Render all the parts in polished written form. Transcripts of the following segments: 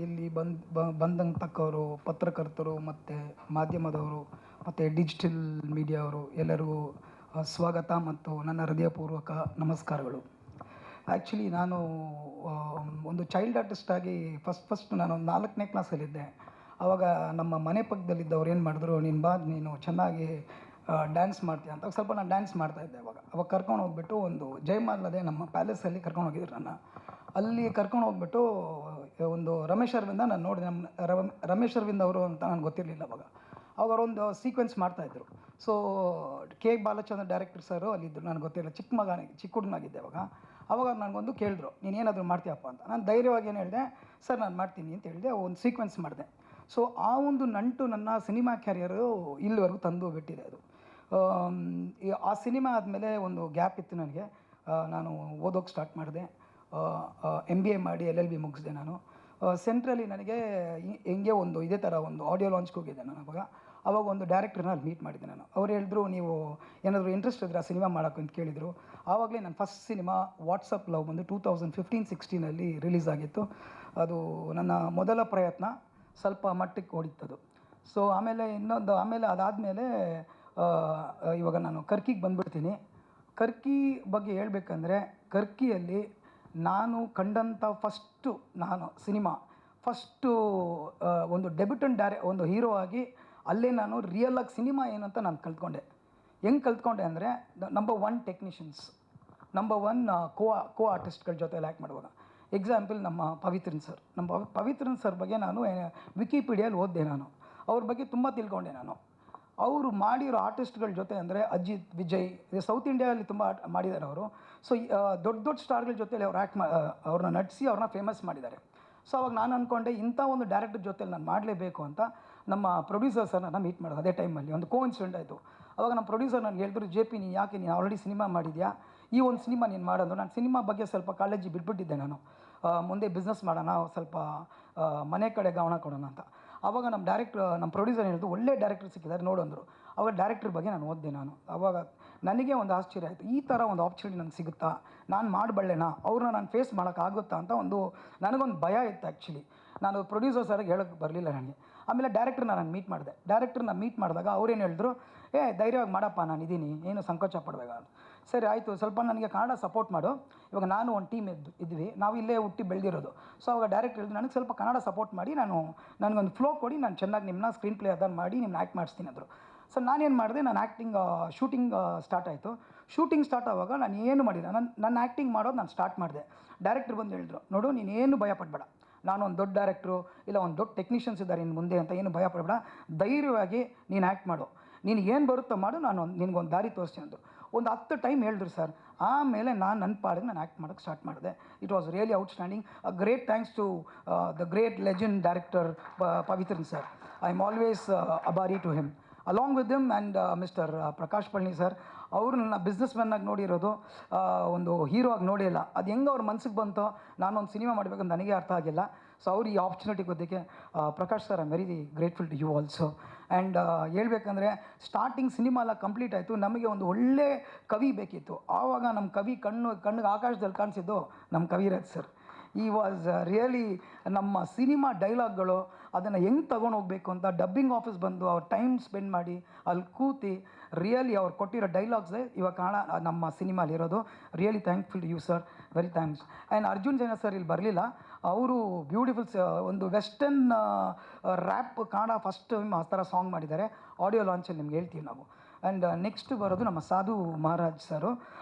ಇಲ್ಲಿ ಬಂದಂತಕ್ಕವರು ಪತ್ರಕರ್ತರು ಮತ್ತು ಮಾಧ್ಯಮದವರು ಮತ್ತು ಡಿಜಿಟಲ್ ಮೀಡಿಯಾವರು ಎಲ್ಲರಿಗೂ ಸ್ವಾಗತ ಮತ್ತು ನನ್ನ ಹೃದಯಪೂರ್ವಕ ನಮಸ್ಕಾರಗಳು. ಆ್ಯಕ್ಚುಲಿ ನಾನು ಒಂದು ಚೈಲ್ಡ್ ಆರ್ಟಿಸ್ಟಾಗಿ ಫಸ್ಟ್ ನಾನು 4ನೇ ಕ್ಲಾಸಲ್ಲಿದ್ದೆ. ಆವಾಗ ನಮ್ಮ ಮನೆ ಪಕ್ಕದಲ್ಲಿದ್ದವ್ರು ಏನು ಮಾಡಿದ್ರು, ನೀನು ಚೆನ್ನಾಗಿ ಡ್ಯಾನ್ಸ್ ಮಾಡ್ತೀಯ ಅಂತ. ಸ್ವಲ್ಪ ನಾನು ಡ್ಯಾನ್ಸ್ ಮಾಡ್ತಾಯಿದ್ದೆ. ಅವಾಗ ಕರ್ಕೊಂಡು ಹೋಗ್ಬಿಟ್ಟು ಒಂದು ಜಯಮಾಲದೆ ನಮ್ಮ ಪ್ಯಾಲೇಸಲ್ಲಿ ಕರ್ಕೊಂಡು ಹೋಗಿದ್ರು ನನ್ನ. ಅಲ್ಲಿ ಕರ್ಕೊಂಡು ಹೋಗ್ಬಿಟ್ಟು ಒಂದು ರಮೇಶ್ ಅರವಿಂದ ನಾನು ನೋಡಿದೆ. ರಮೇಶ್ ಅರವಿಂದ್ ಅವರು ಅಂತ ನನಗೆ ಗೊತ್ತಿರಲಿಲ್ಲ ಅವಾಗ ಅವರೊಂದು ಸೀಕ್ವೆನ್ಸ್ ಮಾಡ್ತಾಯಿದ್ರು. ಸೊ ಕೆ ಬಾಲಚಂದ್ರ ಡೈರೆಕ್ಟರ್ ಸರು ಅಲ್ಲಿದ್ದರು, ನನಗೆ ಗೊತ್ತಿರಲಿಲ್ಲ. ಚಿಕ್ಕ ಹುಡುಗನಾಗಿದ್ದೆ ಅವಾಗ ನನಗೊಂದು ಕೇಳಿದ್ರು, ನೀನೇನಾದರೂ ಮಾಡ್ತೀಯಪ್ಪ ಅಂತ. ನಾನು ಧೈರ್ಯವಾಗಿ ಏನು ಹೇಳಿದೆ, ಸರ್ ನಾನು ಮಾಡ್ತೀನಿ ಅಂತ ಹೇಳಿದೆ. ಒಂದು ಸೀಕ್ವೆನ್ಸ್ ಮಾಡಿದೆ. ಸೊ ಆ ಒಂದು ನಂಟು ನನ್ನ ಸಿನಿಮಾ ಕ್ಯಾರಿಯರು ಇಲ್ಲಿವರೆಗೂ ತಂದು ಬಿಟ್ಟಿದೆ. ಅದು ಆ ಸಿನಿಮಾ ಆದಮೇಲೆ ಒಂದು ಗ್ಯಾಪ್ ಇತ್ತು ನನಗೆ. ನಾನು ಓದೋಕ್ಕೆ ಸ್ಟಾರ್ಟ್ ಮಾಡಿದೆ. MBA ಮಾಡಿ LLB ಮುಗಿಸಿದೆ ನಾನು. ಸೆಂಟ್ರಲ್ಲಿ ನನಗೆ ಹೆಂಗೆ ಒಂದು ಇದೇ ಥರ ಒಂದು ಆಡಿಯೋ ಲಾಂಚ್ಗೆ ಹೋಗಿದ್ದೆ ನಾನು. ಅವಾಗ ಒಂದು ಡೈರೆಕ್ಟ್ರನ್ನ ಅಲ್ಲಿ ಮೀಟ್ ಮಾಡಿದ್ದೆ ನಾನು. ಅವ್ರು ಹೇಳಿದ್ರು, ನೀವು ಏನಾದರೂ ಇಂಟ್ರೆಸ್ಟ್ ಇದ್ದರೆ ಆ ಸಿನಿಮಾ ಮಾಡೋಕ್ಕೆ ಅಂತ ಕೇಳಿದರು. ಆವಾಗಲೇ ನನ್ನ ಫಸ್ಟ್ ಸಿನಿಮಾ ವಾಟ್ಸಪ್ ಲವ್ ಬಂದು 2015-16 ರಿಲೀಸ್ ಆಗಿತ್ತು. ಅದು ನನ್ನ ಮೊದಲ ಪ್ರಯತ್ನ. ಸ್ವಲ್ಪ ಮಟ್ಟಕ್ಕೆ ಓಡಿತ್ತದು. ಸೊ ಆಮೇಲೆ ಅದಾದಮೇಲೆ ಇವಾಗ ನಾನು ಕರ್ಕಿಗೆ ಬಂದುಬಿಡ್ತೀನಿ. ಕರ್ಕಿ ಬಗ್ಗೆ ಹೇಳಬೇಕಂದ್ರೆ, ಕರ್ಕಿಯಲ್ಲಿ ನಾನು ಕಂಡಂಥ ಸಿನಿಮಾ ಒಂದು ಡೆಬ್ಯೂಟೆಂಟ್ ಒಂದು ಹೀರೋ ಆಗಿ ಅಲ್ಲೇ ನಾನು ರಿಯಲಾಗಿ ಸಿನಿಮಾ ಏನು ಅಂತ ನಾನು ಕಲ್ತ್ಕೊಂಡೆ. ಹೆಂಗೆ ಕಲ್ತ್ಕೊಂಡೆ ಅಂದರೆ, ನಂಬರ್ 1 ಟೆಕ್ನಿಷಿಯನ್ಸ್, ನಂಬರ್ 1 ಕೋ ಆರ್ಟಿಸ್ಟ್ಗಳ ಜೊತೆಲಿ ಆ್ಯಕ್ಟ್ ಮಾಡುವಾಗ. ಎಕ್ಸಾಂಪಲ್ ನಮ್ಮ ಪವಿತ್ರನ್ ಸರ್ ಬಗ್ಗೆ ನಾನು ವಿಕಿಪೀಡಿಯಲ್ಲಿ ಓದಿದೆ. ನಾನು ಅವ್ರ ಬಗ್ಗೆ ತುಂಬ ತಿಳ್ಕೊಂಡೆ. ನಾನು ಅವರು ಮಾಡಿರೋ ಆರ್ಟಿಸ್ಟ್ಗಳ ಜೊತೆ ಅಂದರೆ ಅಜಿತ್, ವಿಜಯ್, ಸೌತ್ ಇಂಡಿಯಾದಲ್ಲಿ ತುಂಬ ಮಾಡಿದ್ದಾರೆ ಅವರು. ಸೊ ದೊಡ್ಡ ಸ್ಟಾರ್ಗಳ ಜೊತೆಲಿ ಅವ್ರು ಅವ್ರನ್ನ ನಟಿಸಿ ಅವ್ರನ್ನ ಫೇಮಸ್ ಮಾಡಿದ್ದಾರೆ. ಸೊ ಅವಾಗ ನಾನು ಅಂದ್ಕೊಂಡೆ, ಇಂಥ ಒಂದು ಡೈರೆಕ್ಟರ್ ಜೊತೆಲಿ ನಾನು ಮಾಡಲೇಬೇಕು ಅಂತ ನಮ್ಮ ಪ್ರೊಡ್ಯೂಸರ್ ಸರ್ ನನ್ನ ಮೀಟ್ ಮಾಡೋದು. ಅದೇ ಟೈಮಲ್ಲಿ ಒಂದು ಕೋಇನ್ಸಿಡೆಂಟ್ ಆಯಿತು. ಅವಾಗ ನಮ್ಮ ಪ್ರೊಡ್ಯೂಸರ್ ನನಗೆ ಹೇಳಿದ್ರು, JP ನೀನು ಆಲ್ರೆಡಿ ಸಿನಿಮಾ ಮಾಡಿದ್ಯಾ, ಈ ಒಂದು ಸಿನಿಮಾ ನೀನು ಮಾಡೋದು. ನಾನು ಸಿನಿಮಾ ಬಗ್ಗೆ ಸ್ವಲ್ಪ ಕಾಳಜಿ ಬಿಟ್ಬಿಟ್ಟಿದ್ದೆ. ನಾನು ಮುಂದೆ ಬಿಸ್ನೆಸ್ ಮಾಡೋಣ, ಸ್ವಲ್ಪ ಮನೆ ಕಡೆ ಗಮನ ಕೊಡೋಣ ಅಂತ. ಆವಾಗ ನಮ್ಮ ಪ್ರೊಡ್ಯೂಸರ್ ಹೇಳಿದ್ರು, ಒಳ್ಳೆ ಡೈರೆಕ್ಟರ್ ಸಿಕ್ಕಿದ್ದಾರೆ ನೋಡು ಅಂದರು. ಅವಾಗ ಡೈರೆಕ್ಟರ್ ಬಗ್ಗೆ ನಾನು ಓದಿದೆ. ಆವಾಗ ನನಗೆ ಒಂದು ಆಶ್ಚರ್ಯ ಆಯಿತು, ಈ ಥರ ಒಂದು ಆಪರ್ಚುನಿಟಿ ನನಗೆ ಸಿಗುತ್ತಾ, ನಾನು ಮಾಡಬಲ್ಲೆನಾ, ಅವ್ರನ್ನ ನಾನು ಫೇಸ್ ಮಾಡೋಕ್ಕಾಗುತ್ತಾ ಅಂತ ನನಗೊಂದು ಭಯ ಇತ್ತು. ಆ್ಯಕ್ಚುಲಿ ನಾನು ಪ್ರೊಡ್ಯೂಸರ್ ಸರ್ಗೆ ಹೇಳೋಕ್ಕೆ ಬರಲಿಲ್ಲ ನನಗೆ. ಆಮೇಲೆ ಡೈರೆಕ್ಟ್ರನ್ನ ನಾನು ಮೀಟ್ ಮಾಡಿದೆ. ಡೈರೆಕ್ಟ್ರನ್ನ ಮೀಟ್ ಮಾಡಿದಾಗ ಅವ್ರೇನು ಹೇಳಿದ್ರು, ಧೈರ್ಯವಾಗಿ ಮಾಡಪ್ಪ, ನಾನು ಇದ್ದೀನಿ, ಏನು ಸಂಕೋಚ ಪಡಬೇಕ. ಸರಿ ಆಯಿತು, ಸ್ವಲ್ಪ ನನಗೆ ಕನ್ನಡ ಸಪೋರ್ಟ್ ಮಾಡು. ಇವಾಗ ನಾನು ಒಂದು ಟೀಮ್ ಇದ್ವಿ, ನಾವು ಇಲ್ಲೇ ಹುಟ್ಟಿ ಬೆಳೆದಿರೋದು. ಸೊ ಅವಾಗ ಡೈರೆಕ್ಟರ್ ಹೇಳಿದ್ರು, ನನಗೆ ಸ್ವಲ್ಪ ಕನ್ನಡ ಸಪೋರ್ಟ್ ಮಾಡಿ, ನನಗೊಂದು ಫ್ಲೋ ಕೊಡಿ, ನಾನು ಚೆನ್ನಾಗಿ ನಿಮ್ಮನ್ನ ಸ್ಕ್ರೀನ್ ಪ್ಲೇ ಅದನ್ನು ಮಾಡಿ ನಿಮ್ಮನ್ನ ಆ್ಯಕ್ಟ್ ಮಾಡಿಸ್ತೀನಿ ಅಂದರು. ಸೊ ನಾನೇನು ಮಾಡಿದೆ, ಶೂಟಿಂಗ್ ಸ್ಟಾರ್ಟ್ ಆಯಿತು. ಶೂಟಿಂಗ್ ಸ್ಟಾರ್ಟ್ ಆವಾಗ ನಾನು ಏನು ಮಾಡಿಲ್ಲ, ನನ್ನ ಆ್ಯಕ್ಟಿಂಗ್ ಮಾಡೋದು ನಾನು ಸ್ಟಾರ್ಟ್ ಮಾಡಿದೆ. ಡೈರೆಕ್ಟ್ರ್ ಬಂದು ಹೇಳಿದ್ರು, ನೋಡು ನೀನೇನು ಭಯ ಪಡಬೇಡ, ನಾನು ಒಂದು ದೊಡ್ಡ ಡೈರೆಕ್ಟ್ರು ಇಲ್ಲ ಒಂದು ದೊಡ್ಡ ಟೆಕ್ನಿಷಿಯನ್ಸ್ ಇದ್ದಾರೆ ಇನ್ನು ಮುಂದೆ ಅಂತ ಏನು ಭಯ ಪಡಬೇಡ, ಧೈರ್ಯವಾಗಿ ನೀನು ಆ್ಯಕ್ಟ್ ಮಾಡು, ನೀನು ಏನು ಬರುತ್ತೋ ಮಾಡು, ನಾನು ನಿನಗೊಂದು ದಾರಿ ತೋರಿಸ್ತೀನಿ ಅಂದರು. ಒಂದು 10 ಟೈಮ್ ಹೇಳಿದ್ರು ಸರ್. ಆಮೇಲೆ ನಾನು ಪಾಡಿಗೆ ನಾನು ಆ್ಯಕ್ಟ್ ಮಾಡೋಕ್ಕೆ ಸ್ಟಾರ್ಟ್ ಮಾಡಿದೆ. It was really outstanding. Great thanks to the great legend director Pavithran sir. I am always ಅಬಾರಿ to him. Along with him and mister Prakash Palli sir. ಅವರು ನನ್ನ ಬಿಸ್ನೆಸ್ ಮ್ಯಾನ್ನಾಗಿ ನೋಡಿರೋದು, ಒಂದು ಹೀರೋ ಆಗಿ ನೋಡಿಲ್ಲ. ಅದು ಹೆಂಗೆ ಅವ್ರ ಮನ್ಸಿಗೆ ಬಂತೋ, ನಾನೊಂದು ಸಿನಿಮಾ ಮಾಡಬೇಕಂತ ನನಗೆ ಅರ್ಥ ಆಗಿಲ್ಲ. ಸೊ ಅವ್ರು ಈ ಆಪರ್ಚುನಿಟಿ ಕೊದ್ದಕ್ಕೆ Prakash sir, I am very grateful to you also. And ಹೇಳ್ಬೇಕಂದ್ರೆ, ಸ್ಟಾರ್ಟಿಂಗ್ ಸಿನಿಮಾ ಎಲ್ಲ ಕಂಪ್ಲೀಟ್ ಆಯಿತು. ನಮಗೆ ಒಂದು ಒಳ್ಳೆ ಕವಿ ಬೇಕಿತ್ತು. ಆವಾಗ ನಮ್ಮ ಕವಿ ಕಣ್ಣಿಗೆ ಆಕಾಶದಲ್ಲಿ ಕಾಣಿಸಿದ್ದು ನಮ್ಮ ಕವಿರಾಜ್ ಸರ್. ಈ ವಾಸ್ ರಿಯಲಿ ನಮ್ಮ ಸಿನಿಮಾ ಡೈಲಾಗ್ಗಳು ಅದನ್ನು ಹೆಂಗೆ ತೊಗೊಂಡೋಗ್ಬೇಕು ಅಂತ ಡಬ್ಬಿಂಗ್ ಆಫೀಸ್ ಬಂದು ಅವ್ರು ಟೈಮ್ ಸ್ಪೆಂಡ್ ಮಾಡಿ ಅಲ್ಲಿ ಕೂತಿ ರಿಯಲಿ ಅವ್ರು ಕೊಟ್ಟಿರೋ ಡೈಲಾಗ್ಸೇ ಇವಾಗ ನಮ್ಮ ಸಿನಿಮಾಲಿರೋದು. Really thankful to you sir, very thanks. And Arjun Jain sir ಇಲ್ಲಿ ಬರಲಿಲ್ಲ. ಅವರು ಬ್ಯೂಟಿಫುಲ್ ಒಂದು western rap Kannada first time ಆ ಥರ ಸಾಂಗ್ ಮಾಡಿದ್ದಾರೆ. ಆಡಿಯೋ ಲಾಂಚಲ್ಲಿ ನಿಮ್ಗೆ ಹೇಳ್ತೀವಿ ನಾವು. ಆ್ಯಂಡ್ ನೆಕ್ಸ್ಟ್ ಬರೋದು ನಮ್ಮ ಸಾಧು ಮಹಾರಾಜ್ ಸರು.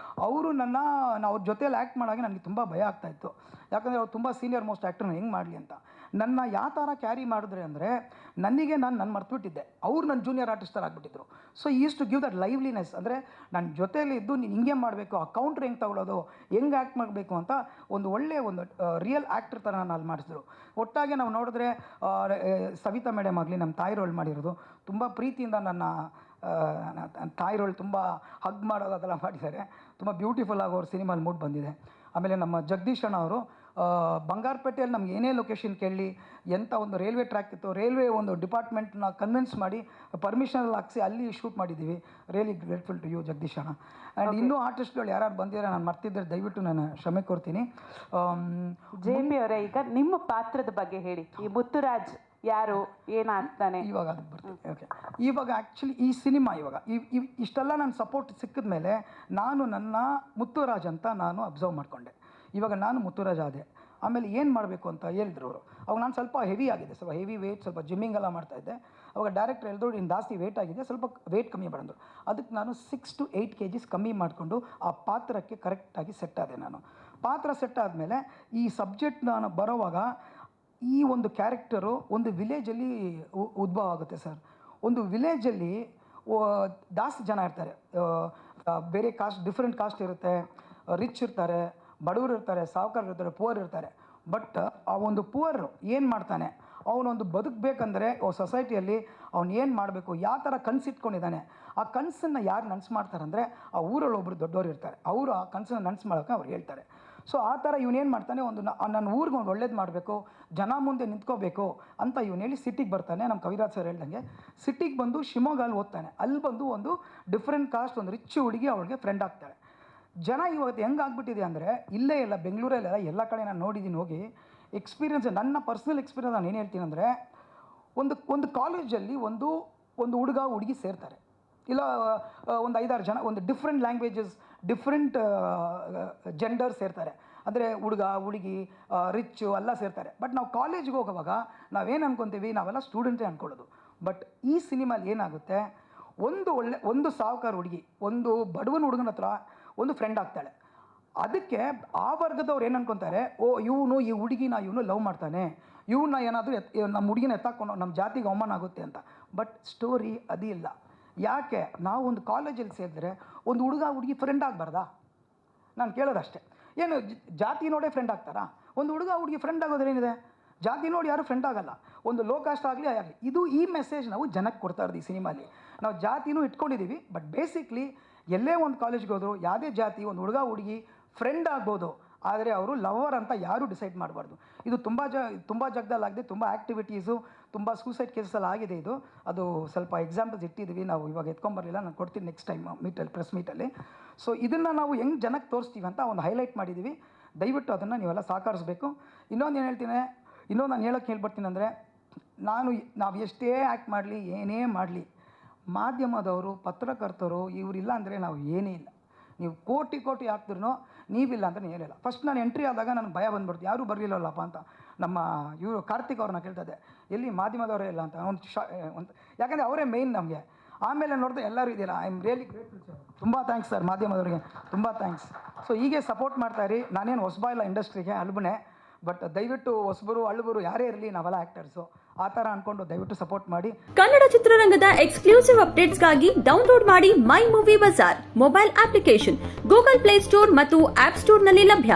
ಅವರು ಅವ್ರ ಜೊತೆಯಲ್ಲಿ ಆ್ಯಕ್ಟ್ ಮಾಡೋಕ್ಕೆ ನನಗೆ ತುಂಬ ಭಯ ಆಗ್ತಾಯಿತ್ತು. ಯಾಕಂದರೆ ಅವ್ರು ತುಂಬ ಸೀನಿಯರ್ ಮೋಸ್ಟ್ ಆ್ಯಕ್ಟ್ರನ್ನ ಹೆಂಗೆ ಮಾಡಲಿ ಅಂತ. ನನ್ನ ಯಾವ ಥರ ಕ್ಯಾರಿ ಮಾಡಿದ್ರೆ ಅಂದರೆ, ನಾನು ಮರ್ತುಬಿಟ್ಟಿದ್ದೆ, ಅವ್ರು ನನ್ನ ಜೂನಿಯರ್ ಆರ್ಟಿಸ್ಟರ್ ಆಗಿಬಿಟ್ಟಿದ್ರು. So is to give that liveliness. ಅಂದರೆ ನನ್ನ ಜೊತೆಯಲ್ಲಿ ಇದ್ದು ನೀನು ಹಿಂಗೆ ಮಾಡಬೇಕು, ಆ ಕೌಂಟ್ರ್ ಹೆಂಗೆ ತಗೊಳ್ಳೋದು, ಹೆಂಗೆ ಆ್ಯಕ್ಟ್ ಮಾಡಬೇಕು ಅಂತ ಒಂದು ರಿಯಲ್ ಆ್ಯಕ್ಟ್ರ್ ಥರ ನಾನು ಅಲ್ಲಿ ಮಾಡಿಸಿದ್ರು. ಒಟ್ಟಾಗಿ ನಾವು ನೋಡಿದ್ರೆ ಸವಿತಾ ಮೇಡಮ್ ಆಗಲಿ, ನಮ್ಮ ತಾಯಿ ರೋಲ್ ಮಾಡಿರೋದು ತುಂಬ ಪ್ರೀತಿಯಿಂದ ನನ್ನ ತಾಯಿ ರೋಲ್ ತುಂಬ ಹಗ್ ಮಾಡೋದು ಅದೆಲ್ಲ ಮಾಡಿದ್ದಾರೆ. ತುಂಬ ಬ್ಯೂಟಿಫುಲ್ ಆಗಿ ಅವ್ರ ಸಿನಿಮಾಲಿ ಮೂಡ್ ಬಂದಿದೆ. ಆಮೇಲೆ ನಮ್ಮ ಜಗದೀಶ್ ಅಣ್ಣ ಅವರು ಬಂಗಾರಪೇಟೆಯಲ್ಲಿ ನಮ್ಗೆ ಏನೇ ಲೊಕೇಶನ್ ಕೇಳಲಿ, ಎಂಥ ಒಂದು ರೈಲ್ವೆ ಟ್ರ್ಯಾಕ್ ಇತ್ತು, ರೈಲ್ವೆ ಒಂದು ಡಿಪಾರ್ಟ್ಮೆಂಟ್ನ ಕನ್ವಿನ್ಸ್ ಮಾಡಿ ಪರ್ಮಿಷನಲ್ಲಿ ಹಾಕ್ಸಿ ಅಲ್ಲಿ ಶೂಟ್ ಮಾಡಿದ್ದೀವಿ. Really grateful to you Jagadish ಅಣ್ಣ. ಆ್ಯಂಡ್ ಇನ್ನೂ ಆರ್ಟಿಸ್ಟ್ಗಳು ಯಾರು ಬಂದಿದ್ದಾರೆ ನಾನು ಮರ್ತಿದ್ದರೆ ದಯವಿಟ್ಟು ನಾನು ಕ್ಷಮೆ ಕೋರ್ತೀನಿ. JP ಅವರೇ, ಈಗ ನಿಮ್ಮ ಪಾತ್ರದ ಬಗ್ಗೆ ಹೇಳಿ. ಈ ಮುತ್ತುರಾಜ್ ಯಾರು, ಏನಾಗ್ತಾನೆ? ಇವಾಗ ಅದಕ್ಕೆ ಬರ್ತೀನಿ. ಓಕೆ, ಇವಾಗ ಆ್ಯಕ್ಚುಲಿ ಈ ಸಿನಿಮಾ ಇವಾಗ ಇಷ್ಟೆಲ್ಲ ನನ್ನ ಸಪೋರ್ಟ್ ಸಿಕ್ಕಿದ ಮೇಲೆ ನಾನು ನನ್ನ ಮುತ್ತುರಾಜ್ ಅಂತ ನಾನು ಅಬ್ಸರ್ವ್ ಮಾಡಿಕೊಂಡೆ. ಇವಾಗ ನಾನು ಮುತ್ತುರಾಜ್ ಆದೆ. ಆಮೇಲೆ ಏನು ಮಾಡಬೇಕು ಅಂತ ಹೇಳಿದ್ರು ಅವರು. ಅವಾಗ ನಾನು ಸ್ವಲ್ಪ ಹೆವಿ ಆಗಿದೆ, ಸ್ವಲ್ಪ ಹೆವಿ ವೆಯ್ಟ್, ಸ್ವಲ್ಪ ಜಿಮ್ಮಿಂಗ್ ಎಲ್ಲ ಮಾಡ್ತಾಯಿದ್ದೆ. ಅವಾಗ ಡೈರೆಕ್ಟರ್ ಹೇಳಿದ್ರು ನೀನು ಜಾಸ್ತಿ ವೆಯ್ಟ್ ಆಗಿದೆ, ಸ್ವಲ್ಪ ವೆಯ್ಟ್ ಕಮ್ಮಿ ಮಾಡಿದ್ರು. ಅದಕ್ಕೆ ನಾನು 6 to 8 kgs ಕಮ್ಮಿ ಮಾಡಿಕೊಂಡು ಆ ಪಾತ್ರಕ್ಕೆ ಕರೆಕ್ಟಾಗಿ ಸೆಟ್ ಆದೆ. ನಾನು ಪಾತ್ರ ಸೆಟ್ ಆದಮೇಲೆ ಈ ಸಬ್ಜೆಕ್ಟ್ ನಾನು ಬರೋವಾಗ ಈ ಒಂದು ಕ್ಯಾರೆಕ್ಟರು ಒಂದು ವಿಲೇಜಲ್ಲಿ ಉದ್ಭವ ಆಗುತ್ತೆ ಸರ್. ಒಂದು ವಿಲೇಜಲ್ಲಿ ಜಾಸ್ತಿ ಜನ ಇರ್ತಾರೆ, ಬೇರೆ ಕಾಸ್ಟ್, ಡಿಫ್ರೆಂಟ್ ಕಾಸ್ಟ್ ಇರುತ್ತೆ, ರಿಚ್ ಇರ್ತಾರೆ, ಬಡವರು ಇರ್ತಾರೆ, ಸಾಹುಕಾರ ಇರ್ತಾರೆ, ಪುವರ್ ಇರ್ತಾರೆ. ಬಟ್ ಆ ಒಂದು ಪುವರ್ ಏನು ಮಾಡ್ತಾನೆ, ಅವನೊಂದು ಬದುಕಬೇಕಂದ್ರೆ ಸೊಸೈಟಿಯಲ್ಲಿ ಅವ್ನು ಏನು ಮಾಡಬೇಕು, ಯಾವ ಥರ ಕನಸಿಟ್ಕೊಂಡಿದ್ದಾನೆ, ಆ ಕನಸನ್ನು ಯಾರು ನನಸು ಮಾಡ್ತಾರಂದರೆ ಆ ಊರಲ್ಲಿ ಒಬ್ಬರು ದೊಡ್ಡವರು ಇರ್ತಾರೆ, ಅವರು ಆ ಕನಸನ್ನು ನನಸು ಮಾಡೋಕ್ಕೆ ಅವ್ರು ಹೇಳ್ತಾರೆ. ಸೊ ಆ ಥರ ಇವನೇನು ಮಾಡ್ತಾನೆ, ಒಂದು ನನ್ನ ಊರಿಗೆ ಒಂದು ಒಳ್ಳೇದು ಮಾಡಬೇಕು, ಜನ ಮುಂದೆ ನಿಂತ್ಕೋಬೇಕು ಅಂತ ಇವನು ಹೇಳಿ ಸಿಟಿಗೆ ಬರ್ತಾನೆ. ನಮ್ಮ ಕವಿರಾಜ್ ಸರ್ ಹೇಳ್ದಂಗೆ ಸಿಟಿಗೆ ಬಂದು ಶಿವಮೊಗ್ಗಲ್ಲಿ ಓದ್ತಾನೆ. ಅಲ್ಲಿ ಬಂದು ಒಂದು ಡಿಫ್ರೆಂಟ್ ಕಾಸ್ಟ್ ಒಂದು ರಿಚ್ ಹುಡುಗಿ ಅವಳಿಗೆ ಫ್ರೆಂಡ್ ಆಗ್ತಾಳೆ. ಜನ ಇವತ್ತು ಹೆಂಗೆ ಆಗ್ಬಿಟ್ಟಿದೆ ಅಂದರೆ, ಇಲ್ಲೇ ಇಲ್ಲ ಬೆಂಗಳೂರಲ್ಲೆಲ್ಲ ಎಲ್ಲ ಕಡೆ ನಾನು ನೋಡಿದ್ದೀನಿ ಹೋಗಿ. ಎಕ್ಸ್ಪೀರಿಯನ್ಸ್, ನನ್ನ ಪರ್ಸ್ನಲ್ ಎಕ್ಸ್ಪೀರಿಯನ್ಸ್ ನಾನು ಏನು ಹೇಳ್ತೀನಿ ಅಂದರೆ, ಒಂದು ಕಾಲೇಜಲ್ಲಿ ಒಂದು ಹುಡುಗ ಹುಡುಗಿ ಸೇರ್ತಾರೆ, ಇಲ್ಲ ಒಂದು 5-6 ಜನ ಒಂದು ಡಿಫ್ರೆಂಟ್ ಲ್ಯಾಂಗ್ವೇಜಸ್, ಡಿಫ್ರೆಂಟ್ ಜೆಂಡರ್ ಸೇರ್ತಾರೆ. ಅಂದರೆ ಹುಡುಗ ಹುಡುಗಿ ರಿಚ್ಚು ಎಲ್ಲ ಸೇರ್ತಾರೆ. ಬಟ್ ನಾವು ಕಾಲೇಜ್ಗೆ ಹೋಗುವಾಗ ನಾವೇನು ಅಂದ್ಕೊತೀವಿ, ನಾವೆಲ್ಲ ಸ್ಟೂಡೆಂಟೇ ಅಂದ್ಕೊಳ್ಳೋದು. ಬಟ್ ಈ ಸಿನಿಮಾಲಿ ಏನಾಗುತ್ತೆ, ಒಂದು ಸಾಹುಕಾರ ಹುಡುಗಿ ಒಂದು ಬಡವನ ಹುಡುಗನ ಹತ್ರ ಒಂದು ಫ್ರೆಂಡ್ ಆಗ್ತಾಳೆ. ಅದಕ್ಕೆ ಆ ವರ್ಗದವ್ರು ಏನು ಅನ್ಕೊತಾರೆ, ಇವನು ಈ ಹುಡುಗಿನ ಇವನು ಲವ್ ಮಾಡ್ತಾನೆ, ಇವನ್ನ ಏನಾದರೂ ನಮ್ಮ ಹುಡುಗಿನ ಎತ್ತಾಕೊಂಡು ನಮ್ಮ ಜಾತಿಗೆ ಅವಮಾನ ಆಗುತ್ತೆ ಅಂತ. ಬಟ್ ಸ್ಟೋರಿ ಅದಿಲ್ಲ. ಯಾಕೆ, ನಾವು ಒಂದು ಕಾಲೇಜಲ್ಲಿ ಸೇರಿದ್ರೆ ಒಂದು ಹುಡುಗ ಹುಡುಗಿ ಫ್ರೆಂಡ್ ಆಗಬಾರ್ದಾ? ನಾನು ಕೇಳೋದಷ್ಟೇ. ಏನು ಜಾತಿ ನೋಡೇ ಫ್ರೆಂಡ್ ಆಗ್ತಾರಾ? ಒಂದು ಹುಡುಗ ಹುಡುಗಿ ಫ್ರೆಂಡ್ ಆಗೋದ್ರೇನಿದೆ? ಜಾತಿ ನೋಡಿ ಯಾರು ಫ್ರೆಂಡ್ ಆಗಲ್ಲ, ಒಂದು ಲೋ ಕಾಸ್ಟ್ ಆಗಲಿ ಆಗಲಿ. ಈ ಮೆಸೇಜ್ ನಾವು ಜನಕ್ಕೆ ಕೊಡ್ತಾ ಇರೋದು ಈ ಸಿನಿಮಾಲಿ. ನಾವು ಜಾತಿನೂ ಇಟ್ಕೊಂಡಿದ್ದೀವಿ, ಬಟ್ ಬೇಸಿಕ್ಲಿ ಎಲ್ಲೇ ಒಂದು ಕಾಲೇಜ್ಗೆ ಹೋದ್ರು ಯಾವುದೇ ಜಾತಿ ಒಂದು ಹುಡುಗ ಹುಡುಗಿ ಫ್ರೆಂಡ್ ಆಗ್ಬೋದು, ಆದರೆ ಅವರು ಲವರ್ ಅಂತ ಯಾರೂ ಡಿಸೈಡ್ ಮಾಡಬಾರ್ದು. ಇದು ತುಂಬ ಜಾಗದಲ್ಲಾಗಿದೆ, ತುಂಬ ಆ್ಯಕ್ಟಿವಿಟೀಸು, ತುಂಬ ಸೂಸೈಡ್ ಕೇಸಲ್ಲಿ ಆಗಿದೆ. ಅದು ಸ್ವಲ್ಪ ಎಕ್ಸಾಂಪಲ್ಸ್ ಇಟ್ಟಿದ್ದೀವಿ, ನಾವು ಇವಾಗ ಎತ್ಕೊಂಬರಲಿಲ್ಲ, ನಾನು ಕೊಡ್ತೀನಿ ನೆಕ್ಸ್ಟ್ ಟೈಮ್ ಪ್ರೆಸ್ ಮೀಟಲ್ಲಿ. ಸೊ ಇದನ್ನು ನಾವು ಹೆಂಗೆ ಜನಕ್ಕೆ ತೋರಿಸ್ತೀವಿ ಅಂತ ಒಂದು ಹೈಲೈಟ್ ಮಾಡಿದ್ದೀವಿ. ದಯವಿಟ್ಟು ಅದನ್ನು ನೀವೆಲ್ಲ ಸಹಕರಿಸಬೇಕು. ಇನ್ನೊಂದು ಏನು ಹೇಳ್ತೀನಿ, ನಾನು ಹೇಳೋಕ್ಕೆ ಹೇಳ್ಬರ್ತೀನಿ ಅಂದರೆ, ನಾವು ಎಷ್ಟೇ ಆ್ಯಕ್ಟ್ ಮಾಡಲಿ, ಏನೇ ಮಾಡಲಿ, ಮಾಧ್ಯಮದವರು, ಪತ್ರಕರ್ತರು ಇವರಿಲ್ಲ ಅಂದರೆ ನಾವು ಏನೇ ಇಲ್ಲ. ನೀವು ಕೋಟಿ ಹಾಕ್ತಿರೋ ನೀವಿಲ್ಲ ಅಂತ ಏನಿಲ್ಲ. ಫಸ್ಟ್ ನಾನು ಎಂಟ್ರಿ ಆದಾಗ ನನಗೆ ಭಯ ಬಂದ್ಬಿಡ್ತು, ಯಾರೂ ಬರಲಿಲ್ಲಲ್ಲಪ್ಪ ಅಂತ. ನಮ್ಮ ಕಾರ್ತಿಕ್ ಅವ್ರನ್ನ ಕೇಳ್ತದೆ, ಎಲ್ಲಿ ಮಾಧ್ಯಮದವರೇ ಇಲ್ಲ ಅಂತ. ಯಾಕಂದರೆ ಅವರೇ ಮೇಯ್ನ್ ನಮಗೆ. ಆಮೇಲೆ ನೋಡಿದ್ರೆ ಎಲ್ಲರೂ ಇದೆಯಲ್ಲ, I am really grateful sir. ತುಂಬ ಥ್ಯಾಂಕ್ಸ್ ಸರ್, ಮಾಧ್ಯಮದವರಿಗೆ ತುಂಬ ಥ್ಯಾಂಕ್ಸ್. ಸೊ ಹೀಗೆ ಸಪೋರ್ಟ್ ಮಾಡ್ತಾಯಿರಿ. ನಾನೇನು ಹೊಸಬ ಇಲ್ಲ ಇಂಡಸ್ಟ್ರಿಗೆ, ಅಲ್ಬನೇ. ಬಟ್ ದಯವಿಟ್ಟು ಹೊಸಬರು ಅಳುಬರು ಯಾರೇ ಇರಲಿ, ನಾವೆಲ್ಲ ಆ್ಯಕ್ಟರ್ಸು, ಆ ಥರ ಅಂದ್ಕೊಂಡು ದಯವಿಟ್ಟು ಸಪೋರ್ಟ್ ಮಾಡಿ. ಕನ್ನಡ ಚಿತ್ರರಂಗದ ಎಕ್ಸ್ಕ್ಲೂಸಿವ್ ಅಪ್ಡೇಟ್ಸ್ಗಾಗಿ ಡೌನ್ಲೋಡ್ ಮಾಡಿ my movie bazaar mobile application. Google play store ಮತ್ತು ಆಪ್ ಸ್ಟೋರ್ನಲ್ಲಿ ಲಭ್ಯ.